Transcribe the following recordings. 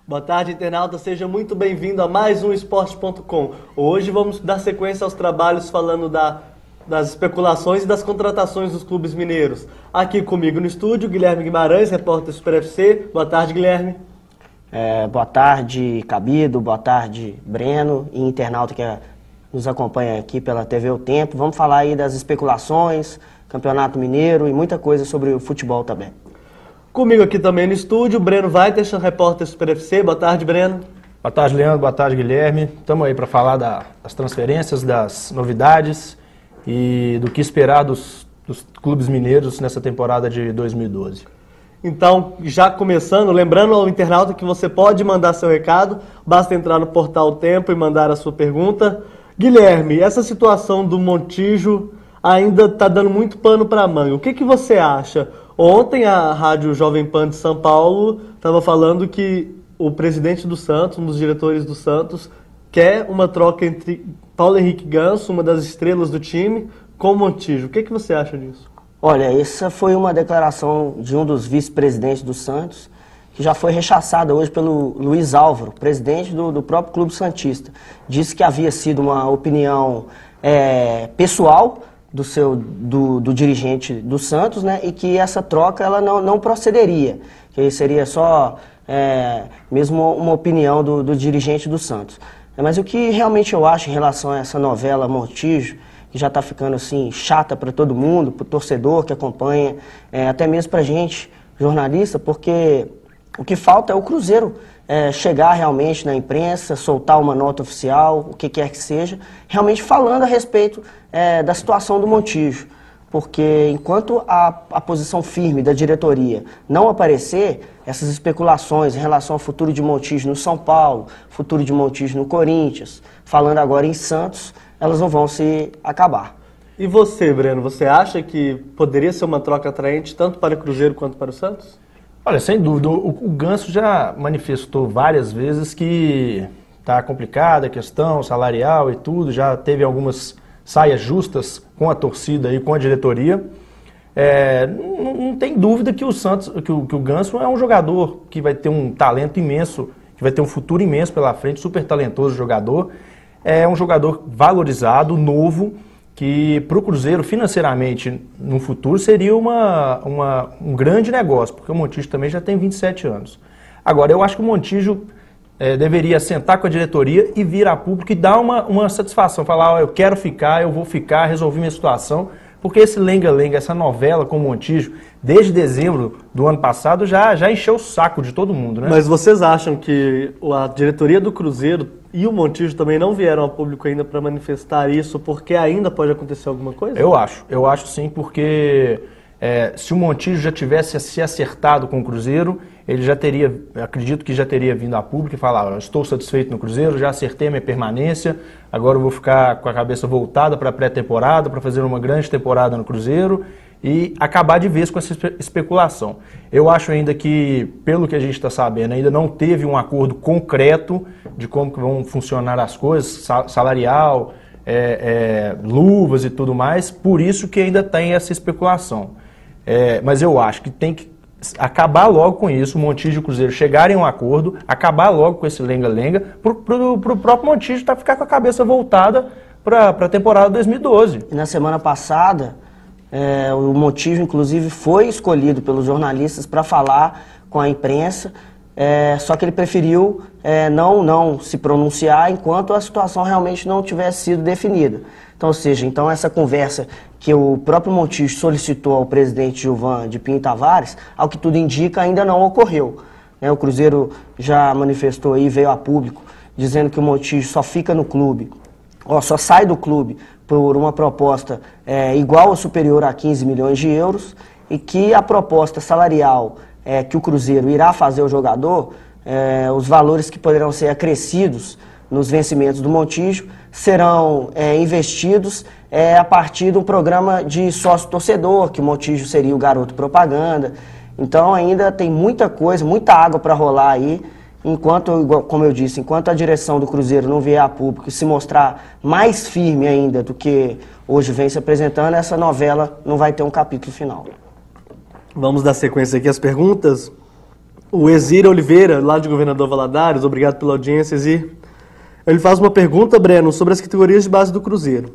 Boa tarde, internauta. Seja muito bem-vindo a mais um Esporte.com. Hoje vamos dar sequência aos trabalhos falando das especulações e das contratações dos clubes mineiros. Aqui comigo no estúdio, Guilherme Guimarães, repórter Super FC. Boa tarde, Guilherme. Boa tarde, Cabido. Boa tarde, Breno e internauta que nos acompanha aqui pela TV O Tempo. Vamos falar aí das especulações, Campeonato Mineiro e muita coisa sobre o futebol também. Comigo aqui também no estúdio, Breno Weiterson, repórter Super FC. Boa tarde, Breno. Boa tarde, Leandro. Boa tarde, Guilherme. Estamos aí para falar das transferências, das novidades e do que esperar dos clubes mineiros nessa temporada de 2012. Então, já começando, lembrando ao internauta que você pode mandar seu recado, basta entrar no portal O Tempo e mandar a sua pergunta. Guilherme, essa situação do Montijo ainda está dando muito pano para a manga. O que você acha? Ontem a Rádio Jovem Pan de São Paulo estava falando que o presidente do Santos, um dos diretores do Santos, quer uma troca entre Paulo Henrique Ganso, uma das estrelas do time, com o Montijo. O que você acha disso? Olha, essa foi uma declaração de um dos vice-presidentes do Santos, que já foi rechaçada hoje pelo Luiz Álvaro, presidente do próprio Clube Santista. Disse que havia sido uma opinião pessoal do dirigente do Santos, né, e que essa troca ela não procederia, que seria só mesmo uma opinião do dirigente do Santos. Mas o que realmente eu acho em relação a essa novela Montijo, que já está ficando assim chata para todo mundo, para o torcedor que acompanha, até mesmo para a gente, jornalista, porque o que falta é o Cruzeiro chegar realmente na imprensa, soltar uma nota oficial, o que quer que seja, realmente falando a respeito da situação do Montijo. Porque enquanto a posição firme da diretoria não aparecer, essas especulações em relação ao futuro de Montijo no São Paulo, futuro de Montijo no Corinthians, falando agora em Santos, elas não vão se acabar. E você, Breno, você acha que poderia ser uma troca atraente tanto para o Cruzeiro quanto para o Santos? Olha, sem dúvida, o Ganso já manifestou várias vezes que está complicada a questão salarial e tudo, já teve algumas saias justas com a torcida e com a diretoria. Não tem dúvida que o Santos, que o Ganso é um jogador que vai ter um talento imenso, que vai ter um futuro imenso pela frente, super talentoso jogador. É um jogador valorizado, novo, que para o Cruzeiro, financeiramente, no futuro, seria um grande negócio, porque o Montijo também já tem 27 anos. Agora, eu acho que o Montijo deveria sentar com a diretoria e vir a público e dar uma satisfação, falar, eu quero ficar, eu vou ficar, resolvi minha situação, porque esse lenga-lenga, essa novela com o Montijo, desde dezembro do ano passado, já encheu o saco de todo mundo, né? Mas vocês acham que a diretoria do Cruzeiro e o Montijo também não vieram ao público ainda para manifestar isso, porque ainda pode acontecer alguma coisa? Eu acho sim, porque se o Montijo já tivesse se acertado com o Cruzeiro, ele já teria, acredito que já teria vindo a público e falar, estou satisfeito no Cruzeiro, já acertei a minha permanência, agora eu vou ficar com a cabeça voltada para a pré-temporada, para fazer uma grande temporada no Cruzeiro e acabar de vez com essa especulação. Eu acho ainda que, pelo que a gente está sabendo, ainda não teve um acordo concreto de como que vão funcionar as coisas, salarial, luvas e tudo mais, por isso que ainda tem essa especulação. Mas eu acho que tem que acabar logo com isso, o Montijo e o Cruzeiro chegarem a um acordo, acabar logo com esse lenga-lenga, para o próprio Montijo ficar com a cabeça voltada para a temporada 2012. E na semana passada, o Montijo, inclusive, foi escolhido pelos jornalistas para falar com a imprensa, só que ele preferiu não se pronunciar enquanto a situação realmente não tivesse sido definida. Então, ou seja, essa conversa que o próprio Montijo solicitou ao presidente Gilvan de Pinho Tavares, ao que tudo indica, ainda não ocorreu. O Cruzeiro já manifestou aí, veio a público, dizendo que o Montijo só fica no clube, só sai do clube por uma proposta igual ou superior a 15 milhões de euros e que a proposta salarial que o Cruzeiro irá fazer ao jogador, os valores que poderão ser acrescidos nos vencimentos do Montijo serão investidos a partir de um programa de sócio-torcedor, que o Montijo seria o garoto propaganda. Então ainda tem muita coisa, muita água para rolar aí, enquanto, como eu disse, enquanto a direção do Cruzeiro não vier a público e se mostrar mais firme ainda do que hoje vem se apresentando, essa novela não vai ter um capítulo final. Vamos dar sequência aqui às perguntas. O Exir Oliveira, lá de Governador Valadares, obrigado pela audiência, Exir. Ele faz uma pergunta, Breno, sobre as categorias de base do Cruzeiro.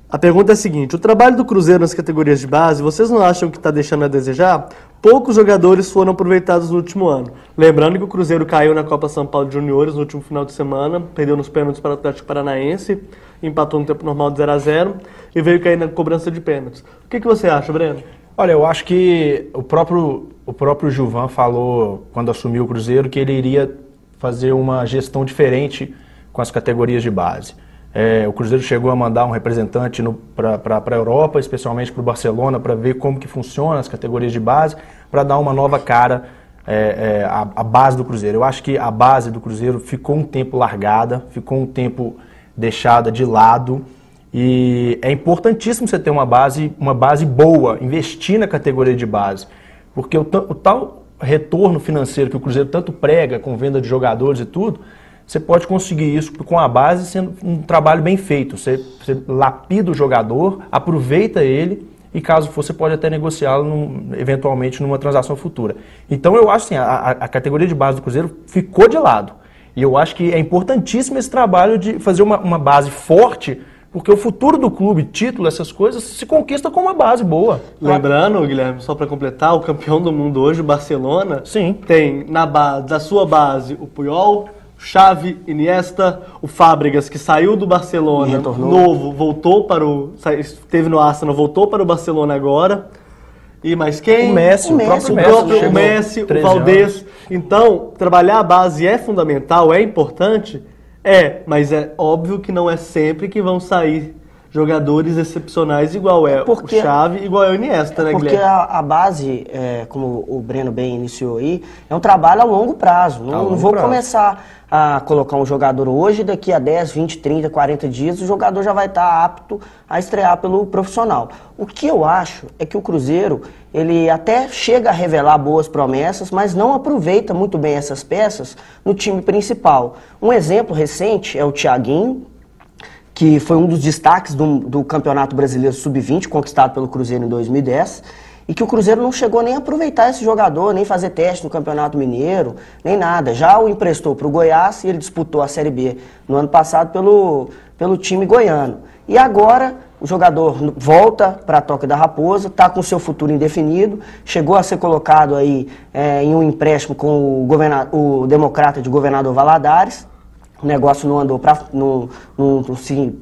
A pergunta é a seguinte: o trabalho do Cruzeiro nas categorias de base, vocês não acham que está deixando a desejar? Poucos jogadores foram aproveitados no último ano. Lembrando que o Cruzeiro caiu na Copa São Paulo de Juniores no último final de semana, perdeu nos pênaltis para o Atlético Paranaense, empatou no tempo normal de 0-0 e veio cair na cobrança de pênaltis. O que você acha, Breno? Olha, eu acho que o próprio Gilvan falou, quando assumiu o Cruzeiro, que ele iria fazer uma gestão diferente com as categorias de base. O Cruzeiro chegou a mandar um representante para a Europa, especialmente para o Barcelona, para ver como que funciona as categorias de base, para dar uma nova cara à base do Cruzeiro. Eu acho que a base do Cruzeiro ficou um tempo largada, ficou um tempo deixada de lado, e é importantíssimo você ter uma base boa, investir na categoria de base, porque o tal retorno financeiro que o Cruzeiro tanto prega com venda de jogadores e tudo, você pode conseguir isso com a base sendo um trabalho bem feito. Você lapida o jogador, aproveita ele e, caso for, você pode até negociá-lo eventualmente numa transação futura. Então eu acho assim, a categoria de base do Cruzeiro ficou de lado. E eu acho que é importantíssimo esse trabalho de fazer uma base forte, porque o futuro do clube, título, essas coisas, se conquista com uma base boa. Lembrando, Guilherme, só para completar, o campeão do mundo hoje, o Barcelona, sim, tem da sua base o Puyol, Xavi, Iniesta, o Fábregas, que saiu do Barcelona novo, voltou esteve no Arsenal, voltou para o Barcelona agora. E mais quem? O Messi, o próprio Messi, o Valdés. Então, trabalhar a base é fundamental, é importante, mas é óbvio que não é sempre que vão sair jogadores excepcionais igual o Xavi, igual é o Iniesta, né, Guilherme? Porque a base, como o Breno bem iniciou aí, é um trabalho a longo prazo. Não vou começar a colocar um jogador hoje, daqui a 10, 20, 30, 40 dias, o jogador já vai estar apto a estrear pelo profissional. O que eu acho é que o Cruzeiro, ele até chega a revelar boas promessas, mas não aproveita muito bem essas peças no time principal. Um exemplo recente é o Thiaguinho, que foi um dos destaques do Campeonato Brasileiro Sub-20, conquistado pelo Cruzeiro em 2010, e que o Cruzeiro não chegou nem a aproveitar esse jogador, nem fazer teste no Campeonato Mineiro, nem nada. Já o emprestou para o Goiás e ele disputou a Série B no ano passado pelo time goiano. E agora o jogador volta para a Toca da Raposa, está com seu futuro indefinido, chegou a ser colocado aí em um empréstimo com o Democrata de Governador Valadares. O negócio não andou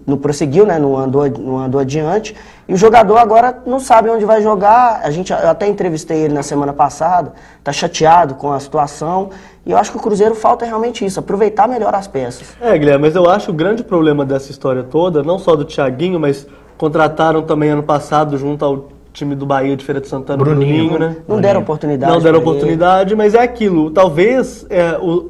não prosseguiu, né? Não andou adiante. E o jogador agora não sabe onde vai jogar. Eu até entrevistei ele na semana passada, está chateado com a situação. E eu acho que o Cruzeiro falta realmente isso, aproveitar melhor as peças. Guilherme, mas eu acho que o grande problema dessa história toda, não só do Thiaguinho, mas contrataram também ano passado junto ao time do Bahia de Feira de Santana, Bruninho, né? Não deram oportunidade. Não deram oportunidade, mas é aquilo. Talvez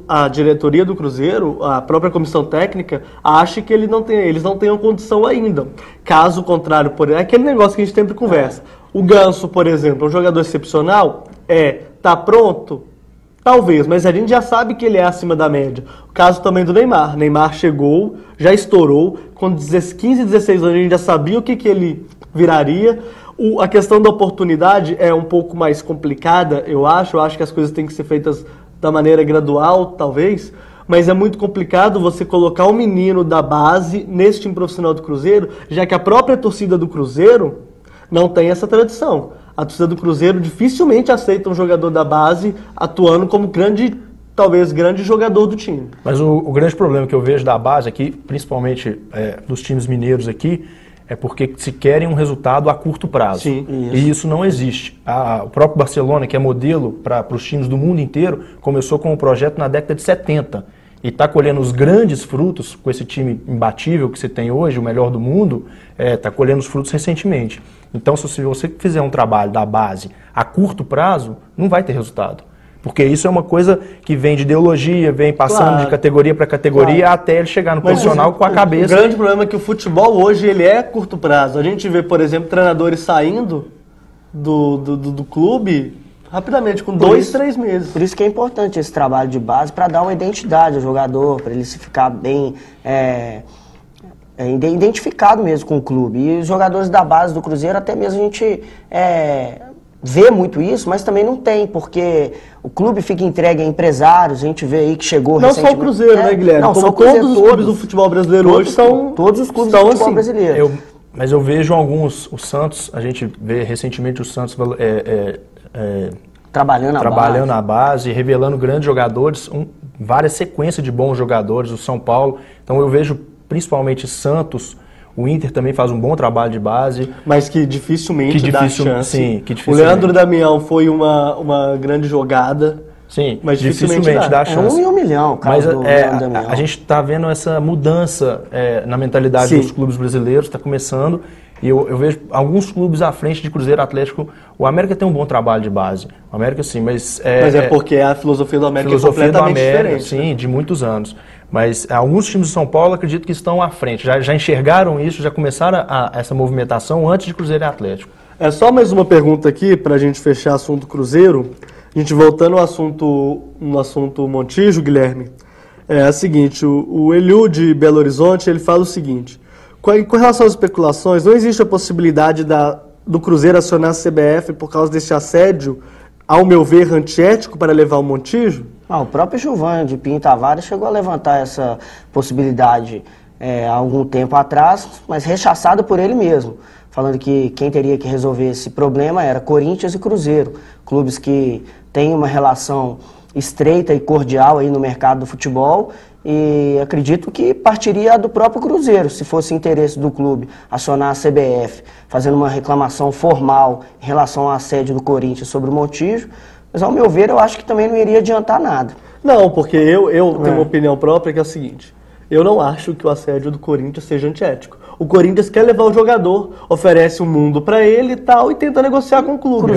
a diretoria do Cruzeiro, a própria comissão técnica, ache que eles não tenham condição ainda. Caso contrário, é aquele negócio que a gente sempre conversa. O Ganso, por exemplo, é um jogador excepcional? Tá pronto? Talvez, mas a gente já sabe que ele é acima da média. O caso também do Neymar. Neymar chegou, já estourou. Com 15, 16 anos a gente já sabia o que ele viraria. A questão da oportunidade é um pouco mais complicada, eu acho. Eu acho que as coisas têm que ser feitas da maneira gradual, talvez. Mas é muito complicado você colocar um menino da base nesse time profissional do Cruzeiro, já que a própria torcida do Cruzeiro não tem essa tradição. A torcida do Cruzeiro dificilmente aceita um jogador da base atuando como talvez grande jogador do time. Mas o grande problema que eu vejo da base aqui, principalmente dos times mineiros aqui, é porque se querem um resultado a curto prazo. Sim, e isso não existe. O próprio Barcelona, que é modelo para os times do mundo inteiro, começou com um projeto na década de 70 e está colhendo os grandes frutos com esse time imbatível que você tem hoje, o melhor do mundo, está colhendo os frutos recentemente. Então, se você fizer um trabalho da base a curto prazo, não vai ter resultado. Porque isso é uma coisa que vem de ideologia, vem passando de categoria para categoria até ele chegar no profissional com a cabeça. O grande problema é que o futebol hoje ele é curto prazo. A gente vê, por exemplo, treinadores saindo do clube rapidamente, com 2, 3 meses. Por isso que é importante esse trabalho de base para dar uma identidade ao jogador, para ele se ficar bem identificado mesmo com o clube. E os jogadores da base do Cruzeiro, até mesmo a gente vê muito isso, mas também não tem, porque o clube fica entregue a empresários, a gente vê aí que chegou não recentemente... Não só o Cruzeiro, né, Guilherme? Não, como todos os clubes do futebol brasileiro hoje são... Todos os clubes do futebol brasileiro. Mas eu vejo alguns, o Santos, a gente vê recentemente o Santos trabalhando na base, revelando grandes jogadores, várias sequências de bons jogadores, o São Paulo. Então eu vejo principalmente Santos, o Inter também faz um bom trabalho de base. Mas que dificilmente dá chance. Sim, que dificilmente. O Leandro Damião foi uma grande jogada. Sim, mas dificilmente dá É chance. 1 em 1 milhão, cara. Mas a gente está vendo essa mudança na mentalidade dos clubes brasileiros, está começando. E eu vejo alguns clubes à frente de Cruzeiro, Atlético. O América tem um bom trabalho de base. O América sim, mas... Mas é porque a filosofia do América é completamente diferente. Sim, de muitos anos. Mas alguns times de São Paulo acredito que estão à frente. Já enxergaram isso, já começaram essa movimentação antes de Cruzeiro e Atlético. É só mais uma pergunta aqui para a gente fechar o assunto Cruzeiro. A gente voltando no assunto Montijo, Guilherme. É a seguinte, o Eliu de Belo Horizonte, ele fala o seguinte: com relação às especulações, não existe a possibilidade do Cruzeiro acionar a CBF por causa desse assédio, ao meu ver, antiético para levar o Montijo? O próprio Gilvan de Pinho Tavares chegou a levantar essa possibilidade há algum tempo atrás, mas rechaçado por ele mesmo, falando que quem teria que resolver esse problema era Corinthians e Cruzeiro, clubes que têm uma relação estreita e cordial aí no mercado do futebol, e acredito que partiria do próprio Cruzeiro, se fosse interesse do clube acionar a CBF, fazendo uma reclamação formal em relação ao assédio do Corinthians sobre o Montijo, mas ao meu ver eu acho que também não iria adiantar nada. Não, porque eu tenho uma opinião própria que é a seguinte: eu não acho que o assédio do Corinthians seja antiético. O Corinthians quer levar o jogador, oferece o mundo pra ele e tal, e tenta negociar com o clube.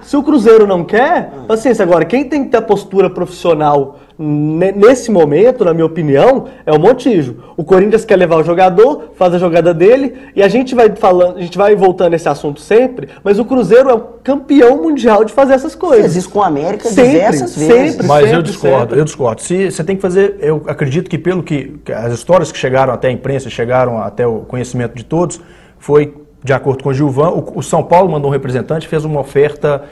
Se o Cruzeiro não quer, paciência. Agora, quem tem que ter a postura profissional nesse momento, na minha opinião, é o Montijo. O Corinthians quer levar o jogador, faz a jogada dele, e a gente vai falando, a gente vai voltando a esse assunto sempre, mas o Cruzeiro é o campeão mundial de fazer essas coisas. Fez isso com a América diversas vezes. Mas eu discordo. Se você tem que fazer, eu acredito que pelo que as histórias que chegaram até a imprensa, chegaram até o conhecimento de todos, foi de acordo com o Gilvan, o São Paulo mandou um representante, fez uma oferta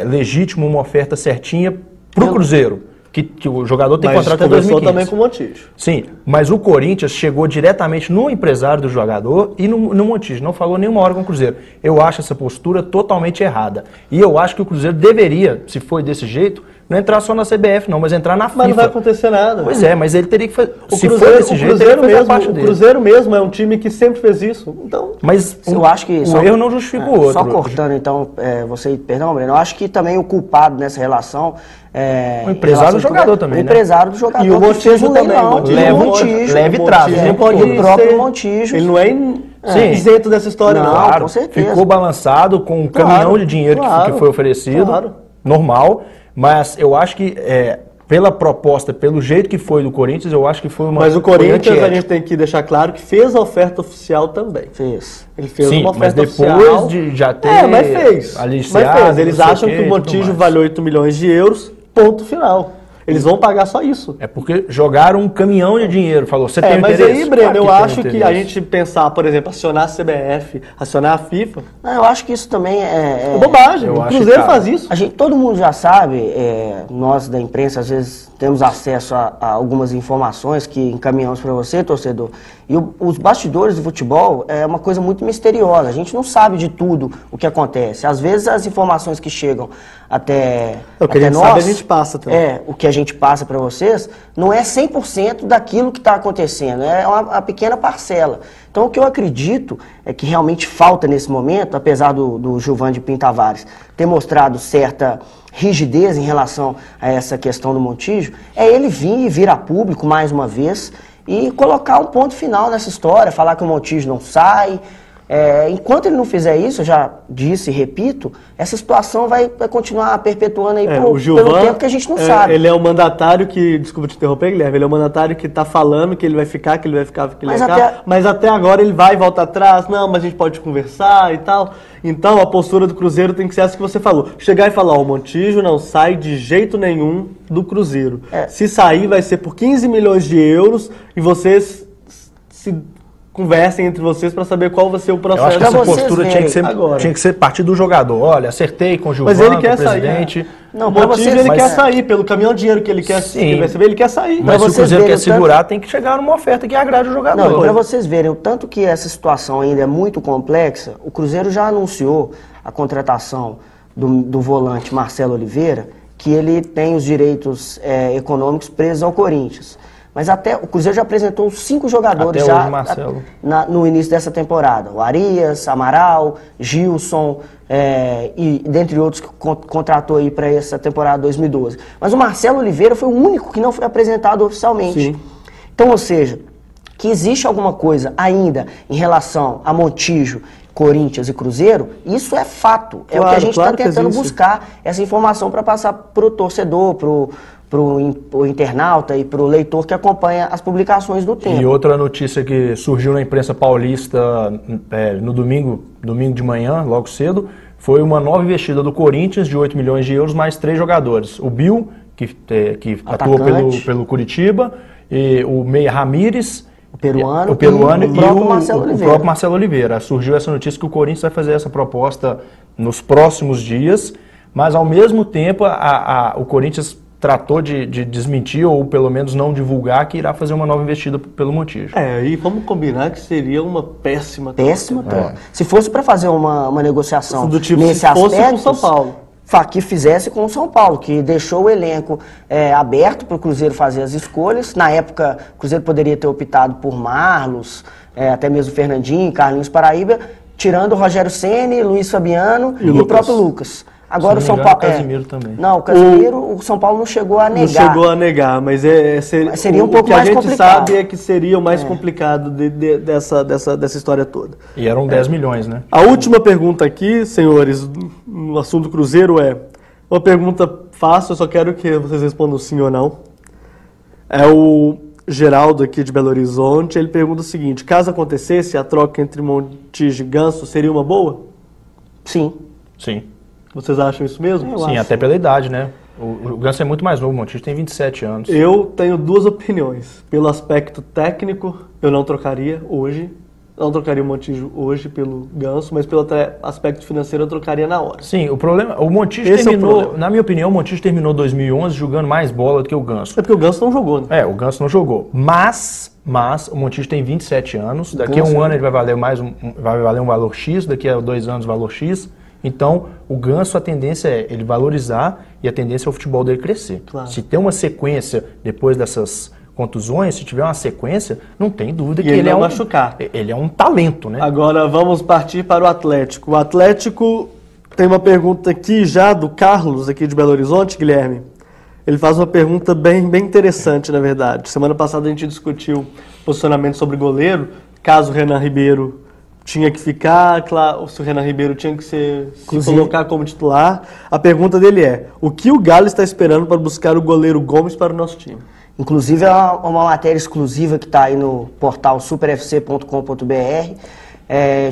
legítima, uma oferta certinha para o Cruzeiro. Que o jogador tem contrato até 2015. Também com o Montijo. Sim, mas o Corinthians chegou diretamente no empresário do jogador e no Montijo. Não falou nenhuma hora com o Cruzeiro. Eu acho essa postura totalmente errada. E eu acho que o Cruzeiro deveria, se foi desse jeito, não entrar só na CBF, não, mas entrar na FIFA. Mas não vai acontecer nada. Pois é, mas ele teria que fazer. Se for desse jeito, ele fazer a parte dele. O Cruzeiro mesmo é um time que sempre fez isso. Então, mas eu acho que o erro não justifica o outro. Só cortando então, perdão, Breno, eu acho que também o culpado nessa relação o empresário do jogador também, o empresário do jogador. E o Montijo também. Leva e traz. O próprio Montijo. Ele não é isento dessa história, não. Claro, com certeza. Ficou balançado com um caminhão de dinheiro que foi oferecido. Normal. Mas eu acho que, pela proposta, pelo jeito que foi do Corinthians, eu acho que foi uma... Mas o Corinthians, a gente tem que deixar claro que fez a oferta oficial também. Fez. Ele fez uma oferta oficial. Mas depois de já ter... mas fez. Eles acham que o Montijo vale 8 milhões de euros, ponto final. Eles vão pagar só isso. É porque jogaram um caminhão de dinheiro. Falou, você tem mas interesse? Aí, Breno, eu acho que a gente pensar, por exemplo, acionar a CBF, acionar a FIFA... eu acho que isso também é bobagem. O Cruzeiro faz isso. Todo mundo já sabe, nós da imprensa, às vezes, temos acesso a algumas informações que encaminhamos para você, torcedor. E os bastidores do futebol é uma coisa muito misteriosa. A gente não sabe de tudo o que acontece. Às vezes, as informações que chegam até nós... sabe, a gente passa também. O que a gente passa para vocês, não é 100% daquilo que está acontecendo, é uma pequena parcela. Então, o que eu acredito é que realmente falta nesse momento, apesar do Gilvan de Pinho Tavares ter mostrado certa rigidez em relação a essa questão do Montijo, é ele vir a público mais uma vez e colocar um ponto final nessa história, falar que o Montijo não sai. Enquanto ele não fizer isso, eu já disse e repito, essa situação vai continuar perpetuando aí pelo tempo que a gente não sabe. Ele é o mandatário que, desculpa te interromper, Guilherme, ele é o mandatário que está falando que ele vai ficar, que ele vai ficar, que ele vai ficar, mas até agora ele vai voltar atrás, não, mas a gente pode conversar e tal. Então a postura do Cruzeiro tem que ser essa que você falou, chegar e falar, o Montijo não sai de jeito nenhum do Cruzeiro. Se sair vai ser por 15 milhões de euros e vocês se conversem entre vocês para saber qual vai ser o Eu processo. acho que essa vocês postura verem tinha que ser partir do jogador. Olha, acertei com o Mas Gilvan, ele quer com o presidente. Não, O pra Montijo, vocês, ele mas- quer sair pelo caminhão de dinheiro que ele quer Sim. receber, ele quer sair. Mas se o vocês Cruzeiro verem quer o tanto- segurar, tem que chegar numa oferta que agrade o jogador. Não, para vocês verem o tanto que essa situação ainda é muito complexa, o Cruzeiro já anunciou a contratação do volante Marcelo Oliveira, que ele tem os direitos econômicos presos ao Corinthians. Mas até o Cruzeiro já apresentou 5 jogadores Até já hoje, Marcelo. no início dessa temporada. O Arias, Amaral, Gilson, e dentre outros que contratou aí para essa temporada 2012. Mas o Marcelo Oliveira foi o único que não foi apresentado oficialmente. Sim. Então, ou seja, que existe alguma coisa ainda em relação a Montijo, Corinthians e Cruzeiro, isso é fato. É o que a Claro, gente está claro que tentando existe. buscar essa informação para passar para o torcedor, para o internauta e para o leitor que acompanha as publicações do E Tempo. outra notícia que surgiu na imprensa paulista no domingo de manhã, logo cedo, foi uma nova investida do Corinthians de 8 milhões de euros, mais 3 jogadores. O Bill, que atua Atacante. pelo Curitiba, e o Meia Ramírez, O peruano, o peruano e o próprio Marcelo o Oliveira. próprio Marcelo Oliveira. Surgiu essa notícia que o Corinthians vai fazer essa proposta nos próximos dias, mas ao mesmo tempo o Corinthians tratou de desmentir ou pelo menos não divulgar que irá fazer uma nova investida pelo Montijo. E vamos combinar que seria uma péssima Péssima troca. Se fosse para fazer uma negociação Do tipo, nesse se fosse aspecto, com São Paulo. Que fizesse com o São Paulo, que deixou o elenco aberto para o Cruzeiro fazer as escolhas. Na época, o Cruzeiro poderia ter optado por Marlos, até mesmo Fernandinho, Carlinhos Paraíba, tirando o Rogério Ceni, Luiz Fabiano e o próprio Lucas. Agora Se o não São me Paulo. engano, o Casimiro também. Não, o Casimiro, o São Paulo não chegou a negar. Não chegou a negar, mas seria um pouco o que mais a gente complicado. sabe é que seria o mais complicado dessa história toda. E eram 10 milhões, né? A última pergunta aqui, senhores, no assunto Cruzeiro é uma pergunta fácil, eu só quero que vocês respondam sim ou não. É o Geraldo aqui de Belo Horizonte, ele pergunta o seguinte: caso acontecesse a troca entre Montijo e Ganso, seria uma boa? Sim. Sim. Vocês acham isso mesmo? Eu Sim, acho. até pela idade, né? O Ganso é muito mais novo, o Montijo tem 27 anos. Eu tenho duas opiniões. Pelo aspecto técnico, eu não trocaria hoje. Não trocaria o Montijo hoje pelo Ganso, mas pelo aspecto financeiro eu trocaria na hora. Sim, o problema, o Montijo Esse é o terminou, problema. na minha opinião, o Montijo terminou 2011 jogando mais bola do que o Ganso. É porque o Ganso não jogou, né? O Ganso não jogou. Mas o Montijo tem 27 anos, daqui a Ganso, um ano ele vai valer um valor X, daqui a 2 anos valor X. Então, o Ganso, a tendência é ele valorizar e a tendência é o futebol dele crescer. Claro. Se tem uma sequência depois dessas contusões, se tiver uma sequência, não tem dúvida que ele ele é não um machucar. Ele é um talento, né? Agora vamos partir para o Atlético. O Atlético tem uma pergunta aqui já do Carlos, aqui de Belo Horizonte, Guilherme. Ele faz uma pergunta bem interessante, na verdade. Semana passada a gente discutiu posicionamento sobre goleiro, caso o Renan Ribeiro tinha que ficar, claro, se o Renan Ribeiro tinha que se colocar como titular. A pergunta dele é: o que o Galo está esperando para buscar o goleiro Gomes para o nosso time? Inclusive, é uma matéria exclusiva que está aí no portal superfc.com.br.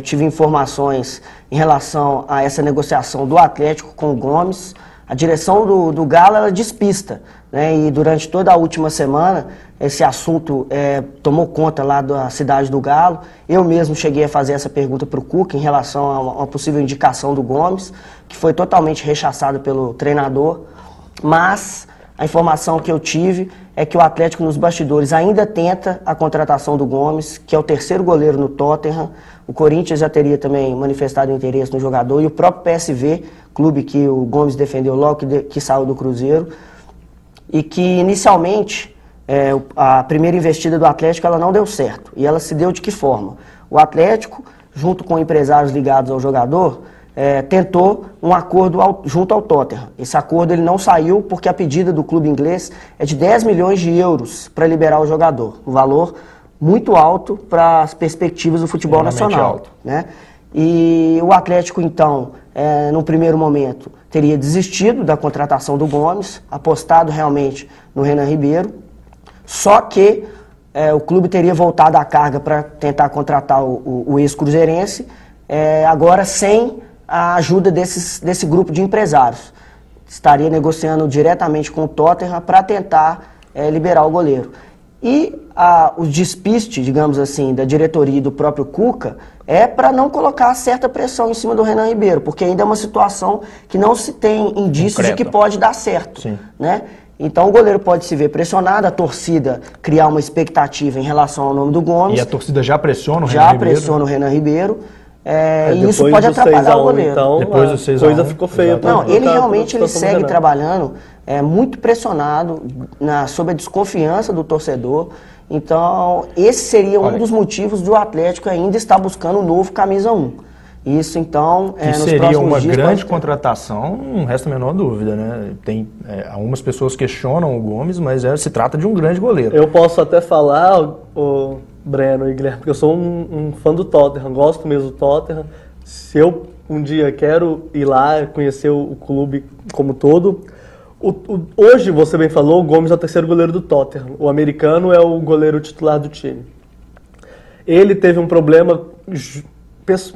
Tive informações em relação a essa negociação do Atlético com o Gomes. A direção do Galo, ela despista, né? E durante toda a última semana, esse assunto tomou conta lá da cidade do Galo. Eu mesmo cheguei a fazer essa pergunta para o Cuca em relação a uma possível indicação do Gomes, que foi totalmente rechaçada pelo treinador. Mas a informação que eu tive é que o Atlético nos bastidores ainda tenta a contratação do Gomes, que é o terceiro goleiro no Tottenham. O Corinthians já teria também manifestado interesse no jogador e o próprio PSV, clube que o Gomes defendeu logo que saiu do Cruzeiro, e que inicialmente a primeira investida do Atlético ela não deu certo. E ela se deu de que forma? O Atlético, junto com empresários ligados ao jogador, tentou um acordo junto ao Tottenham. Esse acordo ele não saiu porque a pedida do clube inglês é de 10 milhões de euros para liberar o jogador. Um valor muito alto para as perspectivas do futebol nacional. Alto. Né? E o Atlético, então, no primeiro momento, teria desistido da contratação do Gomes, apostado realmente no Renan Ribeiro, só que o clube teria voltado à carga para tentar contratar o ex-cruzeirense, agora sem a ajuda desse grupo de empresários. Estaria negociando diretamente com o Tottenham para tentar liberar o goleiro. E o despiste, digamos assim, da diretoria e do próprio Cuca é para não colocar certa pressão em cima do Renan Ribeiro, porque ainda é uma situação que não se tem indícios de que pode dar certo, né? Então o goleiro pode se ver pressionado, a torcida criar uma expectativa em relação ao nome do Gomes. E a torcida já pressiona o Renan Ribeiro. Já pressiona o Renan Ribeiro. E isso pode atrapalhar o goleiro. Então, depois do 6 a 1, coisa ficou feia. Não, ele realmente segue trabalhando muito pressionado, sob a desconfiança do torcedor. Então, esse seria um dos motivos do Atlético ainda estar buscando um novo camisa 1. Isso, então, que seria uma grande contratação, não resta a menor dúvida, né? Tem algumas pessoas questionam o Gomes, mas se trata de um grande goleiro. Eu posso até falar, o Breno e Guilherme, porque eu sou um fã do Tottenham, gosto mesmo do Tottenham. Se eu um dia quero ir lá conhecer o clube como todo, hoje, você bem falou, o Gomes é o terceiro goleiro do Tottenham. O americano é o goleiro titular do time. Ele teve um problema,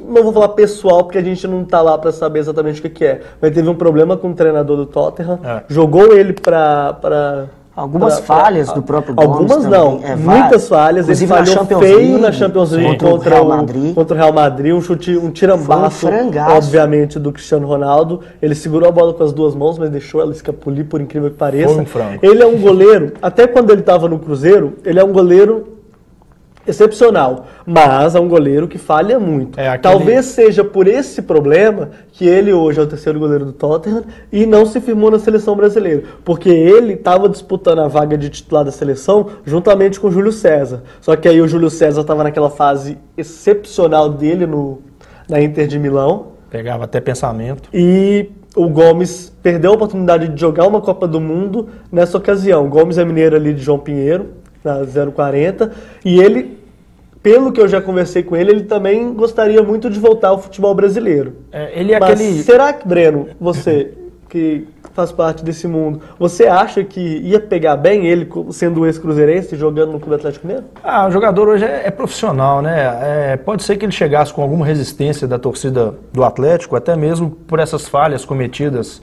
não vou falar pessoal, porque a gente não está lá para saber exatamente o que é, mas teve um problema com o treinador do Tottenham, jogou ele para... Algumas falhas do próprio Gomes. Algumas não, muitas falhas. Ele falhou feio na Champions League contra o Real Madrid, um tirambaço, obviamente, do Cristiano Ronaldo. Ele segurou a bola com as duas mãos, mas deixou ela escapulir, por incrível que pareça. Foi um frango. Ele é um goleiro, até quando ele estava no Cruzeiro, ele é um goleiro excepcional, mas é um goleiro que falha muito. Talvez seja por esse problema que ele hoje é o terceiro goleiro do Tottenham e não se firmou na seleção brasileira, porque ele estava disputando a vaga de titular da seleção juntamente com o Júlio César. Só que aí o Júlio César estava naquela fase excepcional dele na Inter de Milão. Pegava até pensamento. E o Gomes perdeu a oportunidade de jogar uma Copa do Mundo nessa ocasião. O Gomes é mineiro ali de João Pinheiro, na 040, e ele, pelo que eu já conversei com ele, ele também gostaria muito de voltar ao futebol brasileiro. Será que, Breno, você que faz parte desse mundo, você acha que ia pegar bem ele sendo um ex-cruzeirense jogando no Clube Atlético Mineiro? O jogador hoje é profissional, né? Pode ser que ele chegasse com alguma resistência da torcida do Atlético, até mesmo por essas falhas cometidas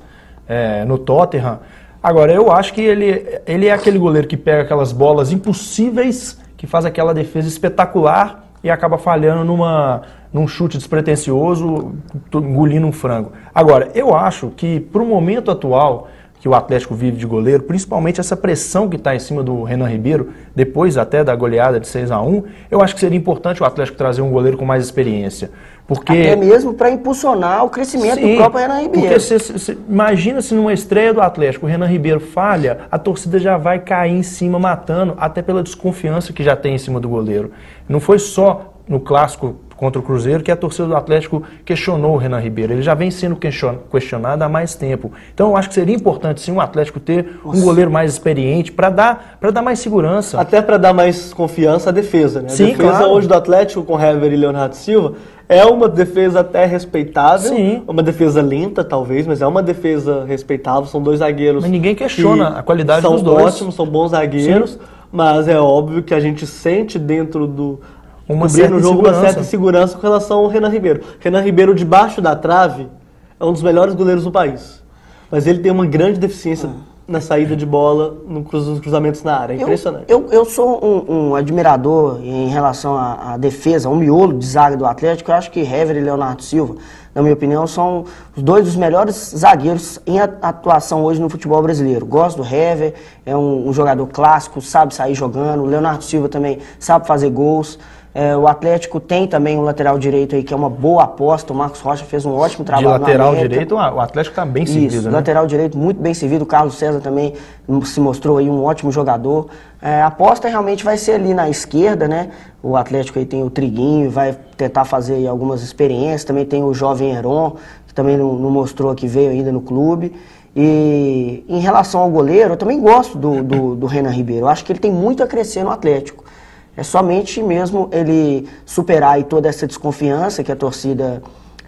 no Tottenham. Agora, eu acho que ele é aquele goleiro que pega aquelas bolas impossíveis, que faz aquela defesa espetacular e acaba falhando num chute despretensioso, engolindo um frango. Agora, eu acho que, para o momento atual que o Atlético vive de goleiro, principalmente essa pressão que está em cima do Renan Ribeiro, depois até da goleada de 6 a 1, eu acho que seria importante o Atlético trazer um goleiro com mais experiência. Porque... Até mesmo para impulsionar o crescimento do próprio Renan Ribeiro. Porque imagina se numa estreia do Atlético o Renan Ribeiro falha, a torcida já vai cair em cima matando, até pela desconfiança que já tem em cima do goleiro. Não foi só no clássico contra o Cruzeiro que a torcida do Atlético questionou o Renan Ribeiro. Ele já vem sendo questionado há mais tempo. Então eu acho que seria importante sim o Atlético ter um goleiro mais experiente para dar mais segurança. Até para dar mais confiança à defesa, né? A defesa hoje do Atlético com Hever e Leonardo Silva é uma defesa até respeitável, uma defesa lenta talvez, mas é uma defesa respeitável, são dois zagueiros. Mas ninguém questiona a qualidade dos dois. São ótimos, são bons zagueiros, mas é óbvio que a gente sente dentro do... uma certa insegurança com relação ao Renan Ribeiro. Renan Ribeiro, debaixo da trave, é um dos melhores goleiros do país. Mas ele tem uma grande deficiência na saída de bola, nos cruzamentos na área. É impressionante. Eu sou um admirador em relação à defesa, um miolo de zaga do Atlético. Eu acho que Hever e Leonardo Silva, na minha opinião, são os dois dos melhores zagueiros em atuação hoje no futebol brasileiro. Gosto do Hever, é um jogador clássico, sabe sair jogando. O Leonardo Silva também sabe fazer gols. O Atlético tem também um lateral direito aí que é uma boa aposta. O Marcos Rocha fez um ótimo trabalho na lateral direito, o Atlético está bem servido. Isso, lateral direito muito bem servido. O Carlos César também se mostrou aí um ótimo jogador. A aposta realmente vai ser ali na esquerda, né? O Atlético aí tem o Triguinho, vai tentar fazer aí algumas experiências. Também tem o jovem Heron, que também não mostrou que veio ainda no clube. E em relação ao goleiro, eu também gosto do Renan Ribeiro. Eu acho que ele tem muito a crescer no Atlético. É somente mesmo ele superar aí toda essa desconfiança que a torcida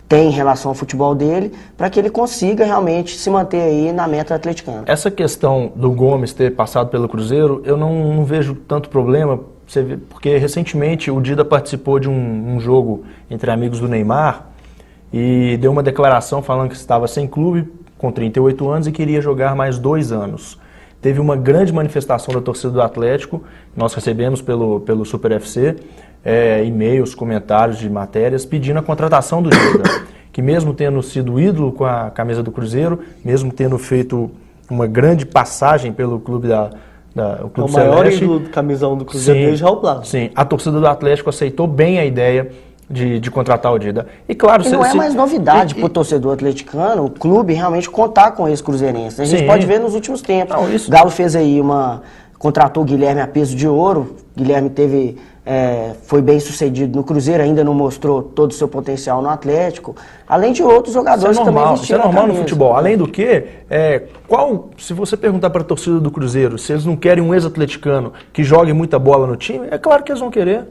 tem em relação ao futebol dele, para que ele consiga realmente se manter aí na meta atleticana. Essa questão do Gomes ter passado pelo Cruzeiro, eu não vejo tanto problema, porque recentemente o Dida participou de um jogo entre amigos do Neymar e deu uma declaração falando que estava sem clube, com 38 anos e queria jogar mais 2 anos. teve uma grande manifestação da torcida do Atlético, nós recebemos pelo Super FC, e-mails, comentários de matérias, pedindo a contratação do Giga, que mesmo tendo sido ídolo com a camisa do Cruzeiro, mesmo tendo feito uma grande passagem pelo clube o Clube o maior Celeste, ídolo do camisão do Cruzeiro desde Raul Plaza. Sim, a torcida do Atlético aceitou bem a ideia de contratar o Dida. E claro, não é mais novidade para o torcedor atleticano, o clube realmente contar com esse cruzeirense. A gente pode ver nos últimos tempos. Não, isso... Galo fez aí contratou o Guilherme a peso de ouro. Guilherme foi bem sucedido no Cruzeiro, ainda não mostrou todo o seu potencial no Atlético, além de outros jogadores que também vestiram Isso é normal no futebol. Além do que, se você perguntar para a torcida do Cruzeiro se eles não querem um ex-atleticano que jogue muita bola no time, é claro que eles vão querer.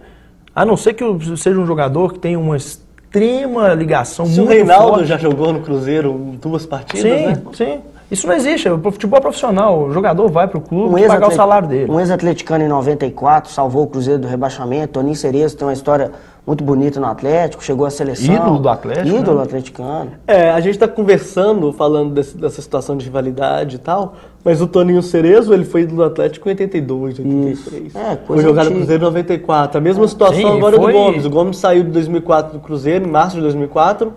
A não ser que seja um jogador que tenha uma extrema ligação muito forte. O Reinaldo já jogou no Cruzeiro 2 partidas, né? Sim. Isso não existe. O futebol é profissional. O jogador vai para o clube pagar o salário dele. Um ex-atleticano em 94 salvou o Cruzeiro do rebaixamento. Toninho Cerezo tem uma história muito bonita no Atlético, chegou à seleção. Ídolo do Atlético. Ídolo né? Atleticano. A gente está conversando, falando dessa situação de rivalidade e tal, mas o Toninho Cerezo, ele foi ídolo do Atlético em 82, 83. Foi jogar no Cruzeiro em 94. A mesma situação agora do Gomes. O Gomes saiu de 2004 do Cruzeiro, em março de 2004.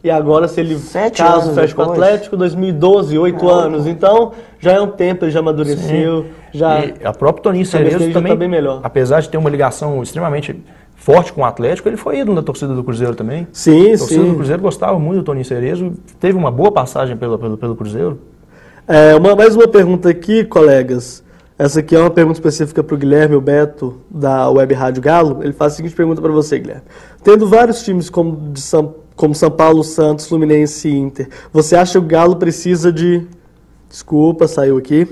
E agora, se ele caso fecha com o Atlético, 2012, 8 anos. Então, já é um tempo, ele já amadureceu. E a própria Toninho Cerezo também, tá bem melhor. Apesar de ter uma ligação extremamente forte com o Atlético, ele foi ídolo da torcida do Cruzeiro também. Sim, a torcida do Cruzeiro gostava muito do Toninho Cerezo, teve uma boa passagem pelo Cruzeiro. Mais uma pergunta aqui, colegas. Essa aqui é uma pergunta específica para o Guilherme, o Beto, da Web Rádio Galo. Ele faz a seguinte pergunta para você, Guilherme. Tendo vários times como São Paulo, Santos, Fluminense e Inter, você acha que o Galo precisa de... Desculpa, saiu aqui.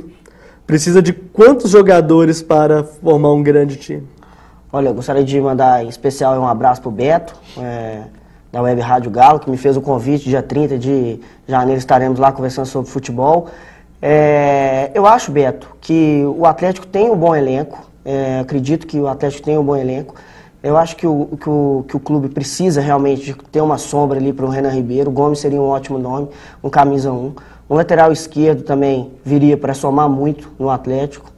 Precisa de quantos jogadores para formar um grande time? Olha, eu gostaria de mandar em especial um abraço para o Beto, da Web Rádio Galo, que me fez o convite. Dia 30 de janeiro estaremos lá conversando sobre futebol. Eu acho, Beto, que o Atlético tem um bom elenco. Acredito que o Atlético tem um bom elenco. Eu acho que o clube precisa realmente de ter uma sombra ali para o Renan Ribeiro. O Gomes seria um ótimo nome, um camisa 1. Um lateral esquerdo também viria para somar muito no Atlético.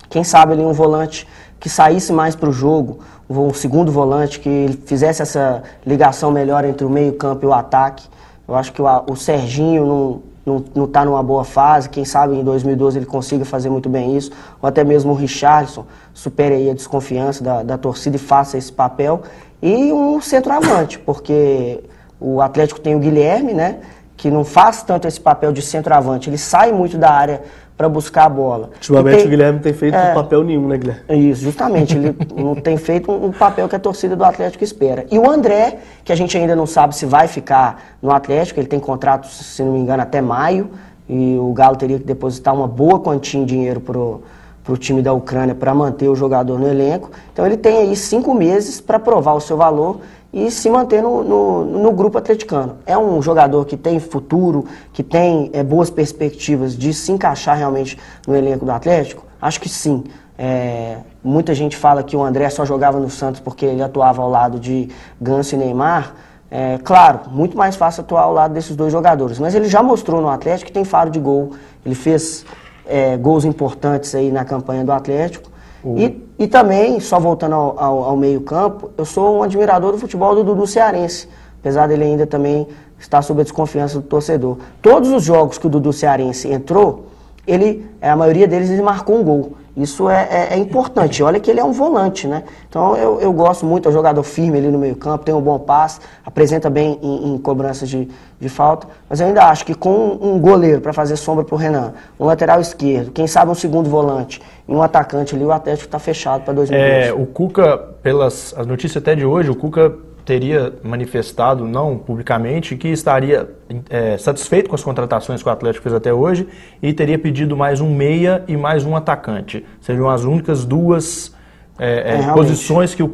Quem sabe ali um volante que saísse mais para o jogo, um segundo volante que ele fizesse essa ligação melhor entre o meio-campo e o ataque. Eu acho que o Serginho não está numa boa fase. Quem sabe em 2012 ele consiga fazer muito bem isso. Ou até mesmo o Richarlison supere aí a desconfiança da torcida e faça esse papel. E um centroavante, porque o Atlético tem o Guilherme, né, que não faz tanto esse papel de centroavante. Ele sai muito da área para buscar a bola. Ultimamente o Guilherme não tem feito papel nenhum, né, Guilherme? Isso, justamente. Ele não tem feito um papel que a torcida do Atlético espera. E o André, que a gente ainda não sabe se vai ficar no Atlético, ele tem contrato, se não me engano, até maio, e o Galo teria que depositar uma boa quantia em dinheiro pro time da Ucrânia para manter o jogador no elenco. Então ele tem aí 5 meses para provar o seu valor e se manter no grupo atleticano. É um jogador que tem futuro, que tem boas perspectivas de se encaixar realmente no elenco do Atlético? Acho que sim. Muita gente fala que o André só jogava no Santos porque ele atuava ao lado de Ganso e Neymar. Claro, muito mais fácil atuar ao lado desses dois jogadores, mas ele já mostrou no Atlético que tem faro de gol. Ele fez gols importantes aí na campanha do Atlético. E também, só voltando ao meio-campo, eu sou um admirador do futebol do Dudu Cearense, apesar dele ainda também estar sob a desconfiança do torcedor. Todos os jogos que o Dudu Cearense entrou, a maioria deles ele marcou um gol. Isso é importante. Olha que ele é um volante, né? Então eu gosto muito, é um jogador firme ali no meio-campo, tem um bom passe, apresenta bem em cobranças de falta. Mas eu ainda acho que com um goleiro para fazer sombra pro Renan, um lateral esquerdo, quem sabe um segundo volante e um atacante ali, o Atlético está fechado para 2012. O Cuca, pelas as notícias até de hoje, o Cuca teria manifestado, não publicamente, que estaria satisfeito com as contratações que o Atlético fez até hoje e teria pedido mais um meia e mais um atacante. Seriam as únicas duas posições que o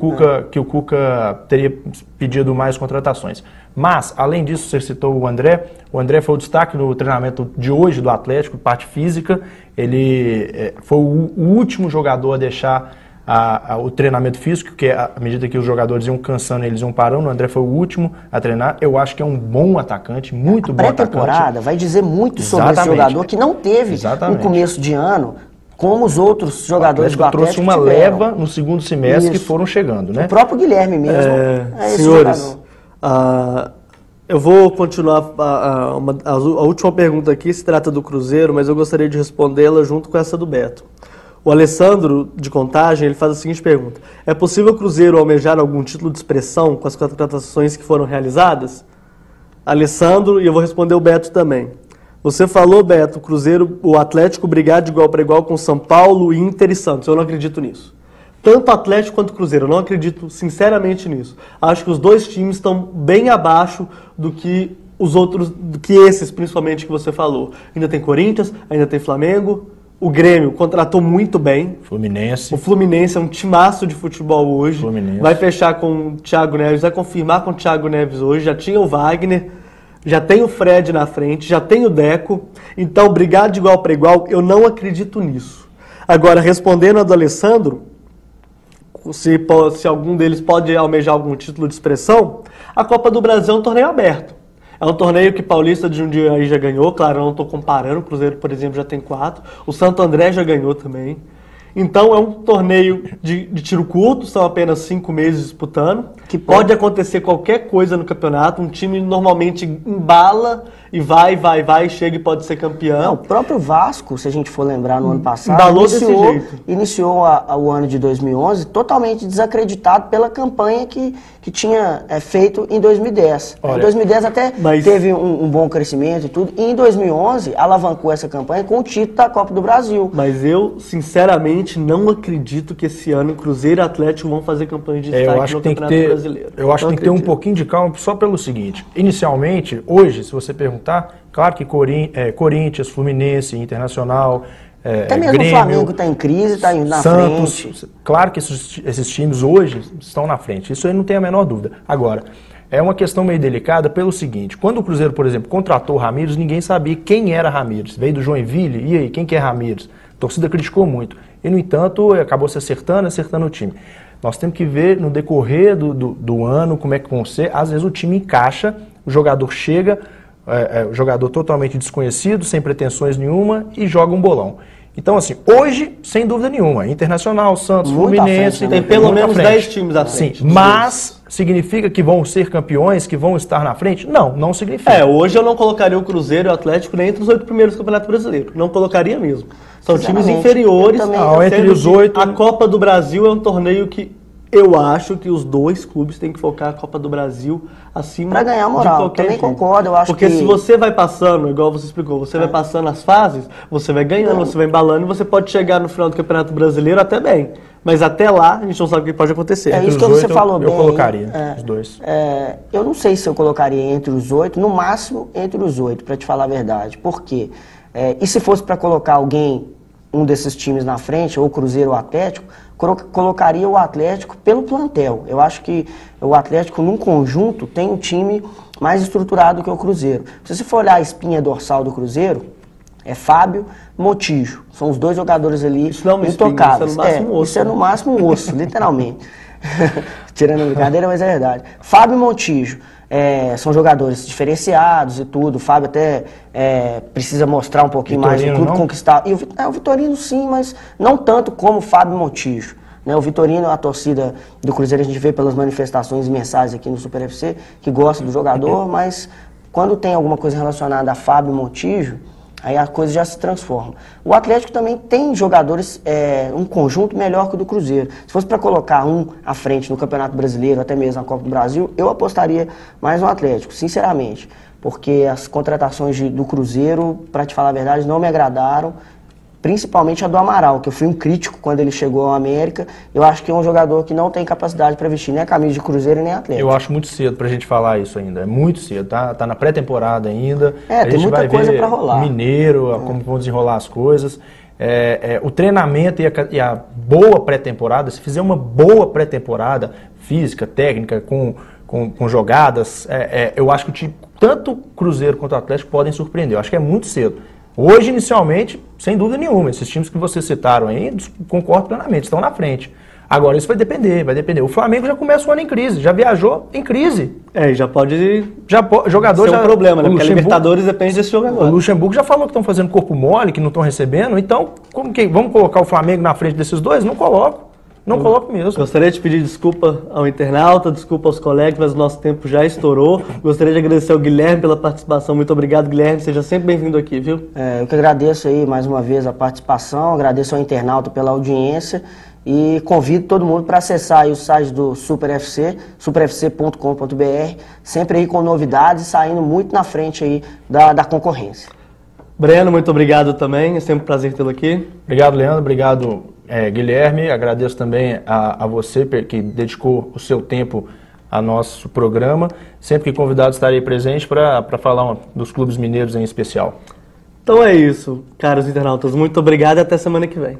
Cuca teria pedido mais contratações. Mas, além disso, você citou o André foi o destaque no treinamento de hoje do Atlético, parte física. Ele foi o último jogador a deixar o treinamento físico, que à medida que os jogadores iam cansando, eles iam parando. O André foi o último a treinar. Eu acho que é um bom atacante, muito bom atacante. A pré-temporada vai dizer muito sobre esse jogador que não teve um começo de ano como os outros jogadores do Atlético trouxe uma leva no segundo semestre que foram chegando, né? O próprio Guilherme mesmo esse senhores, eu vou continuar a última pergunta aqui, se trata do Cruzeiro, mas eu gostaria de respondê-la junto com essa do Beto. O Alessandro, de Contagem, ele faz a seguinte pergunta: é possível o Cruzeiro almejar algum título de expressão com as contratações que foram realizadas? Alessandro, e eu vou responder o Beto também. Você falou, Beto, o Atlético brigar de igual para igual com São Paulo, Inter e Santos. Eu não acredito nisso. Tanto Atlético quanto Cruzeiro, eu não acredito sinceramente nisso. Acho que os dois times estão bem abaixo do que os outros, do que esses principalmente que você falou. Ainda tem Corinthians, ainda tem Flamengo. O Grêmio contratou muito bem. Fluminense. O Fluminense é um timaço de futebol hoje. Fluminense. Vai fechar com o Thiago Neves, vai confirmar com o Thiago Neves hoje. Já tinha o Wagner, já tem o Fred na frente, já tem o Deco. Então, brigar de igual para igual, eu não acredito nisso. Agora, respondendo a do Alessandro, se algum deles pode almejar algum título de expressão, a Copa do Brasil é um torneio aberto. É um torneio que Paulista de Jundiaí já ganhou, claro, eu não estou comparando, o Cruzeiro, por exemplo, já tem 4. O Santo André já ganhou também. Então é um torneio de tiro curto, são apenas 5 meses disputando. Que pode acontecer qualquer coisa no campeonato, um time normalmente embala e vai, chega e pode ser campeão. O próprio Vasco, se a gente for lembrar no ano passado, iniciou o ano de 2011 totalmente desacreditado pela campanha que tinha feito em 2010. Olha, em 2010 até teve um bom crescimento e tudo, e em 2011 alavancou essa campanha com o título da Copa do Brasil. Mas eu, sinceramente, não acredito que esse ano Cruzeiro e Atlético vão fazer campanha de destaque no Campeonato Brasileiro. Eu acho que tem que ter um pouquinho de calma só pelo seguinte: inicialmente, hoje, se você perguntar, claro que Corinthians, Fluminense, Internacional, até mesmo Grêmio, o Flamengo está em crise, está indo na Santos, frente. Claro que esses times hoje estão na frente, isso aí não tem a menor dúvida. Agora, é uma questão meio delicada pelo seguinte: quando o Cruzeiro, por exemplo, contratou o Ramírez, ninguém sabia quem era Ramírez. Veio do Joinville, e aí, quem que é Ramírez? A torcida criticou muito. E, no entanto, acabou se acertando o time. Nós temos que ver no decorrer do ano como é que vão ser. Às vezes o time encaixa, o jogador chega, o jogador totalmente desconhecido, sem pretensões nenhuma, e joga um bolão. Então, assim, hoje, sem dúvida nenhuma, Internacional, Santos, Fluminense... Tem pelo menos 10 times à frente. Sim, mas significa que vão ser campeões, que vão estar na frente? Não, não significa. Hoje eu não colocaria o Cruzeiro e o Atlético nem entre os 8 primeiros do Campeonato Brasileiro. Não colocaria mesmo. São times inferiores. Entre os 8... A Copa do Brasil é um torneio que eu acho que os dois clubes têm que focar a Copa do Brasil acima pra ganhar moral. De qualquer Também time. Concordo, eu acho Porque se você vai passando, igual você explicou, você vai passando as fases, você vai ganhando, você vai embalando e você pode chegar no final do Campeonato Brasileiro até bem. Mas até lá, a gente não sabe o que pode acontecer. É isso que você falou bem. Eu colocaria os dois. Eu não sei se eu colocaria entre os 8, no máximo entre os 8, para te falar a verdade. Por quê? E se fosse para colocar um desses times na frente, ou Cruzeiro ou Atlético, colocaria o Atlético pelo plantel. Eu acho que o Atlético, num conjunto, tem um time mais estruturado que o Cruzeiro. Se você for olhar a espinha dorsal do Cruzeiro, é Fábio, Montijo. São os dois jogadores ali intocáveis. Isso é no máximo um osso, literalmente. Tirando a brincadeira, mas é verdade. Fábio e Montijo. São jogadores diferenciados e tudo. O Fábio até precisa mostrar um pouquinho mais do clube conquistar. E o Vitorino sim, mas não tanto como o Fábio Montijo. O Vitorino, a torcida do Cruzeiro, a gente vê pelas manifestações e mensagens aqui no Super FC, que gosta do jogador, mas quando tem alguma coisa relacionada a Fábio Montijo, aí a coisa já se transforma. O Atlético também tem jogadores, um conjunto melhor que o do Cruzeiro. Se fosse para colocar um à frente no Campeonato Brasileiro, até mesmo na Copa do Brasil, eu apostaria mais no Atlético, sinceramente. Porque as contratações do Cruzeiro, para te falar a verdade, não me agradaram. Principalmente a do Amaral, que eu fui um crítico quando ele chegou ao América. Eu acho que é um jogador que não tem capacidade para vestir nem a camisa de Cruzeiro nem Atlético. Eu acho muito cedo pra gente falar isso ainda. É muito cedo, tá na pré-temporada ainda. Tem muita coisa para rolar. Mineiro, como vão desenrolar as coisas. O treinamento e a boa pré-temporada, se fizer uma boa pré-temporada física, técnica, com jogadas, eu acho que tanto o Cruzeiro quanto o Atlético podem surpreender. Eu acho que é muito cedo. Hoje, inicialmente, sem dúvida nenhuma, esses times que vocês citaram aí, concordo plenamente, estão na frente. Agora isso vai depender. O Flamengo já começa o ano em crise, já viajou em crise. E já pode Jogador ser um problema, né? Porque a Luxemburgo, Libertadores depende desse jogador. O Luxemburgo já falou que estão fazendo corpo mole, que não estão recebendo, então vamos colocar o Flamengo na frente desses dois? Não coloco. Não coloco mesmo. Gostaria de pedir desculpa ao internauta, desculpa aos colegas, mas o nosso tempo já estourou. Gostaria de agradecer ao Guilherme pela participação. Muito obrigado, Guilherme. Seja sempre bem-vindo aqui, viu? Eu que agradeço aí mais uma vez a participação, agradeço ao internauta pela audiência e convido todo mundo para acessar aí o site do Super FC, superfc.com.br, sempre aí com novidades, saindo muito na frente aí da concorrência. Breno, muito obrigado também. É sempre um prazer tê-lo aqui. Obrigado, Leandro. Obrigado, Guilherme. Agradeço também a você que dedicou o seu tempo ao nosso programa. Sempre que convidado estarei presente para falar dos clubes mineiros em especial. Então é isso, caros internautas. Muito obrigado e até semana que vem.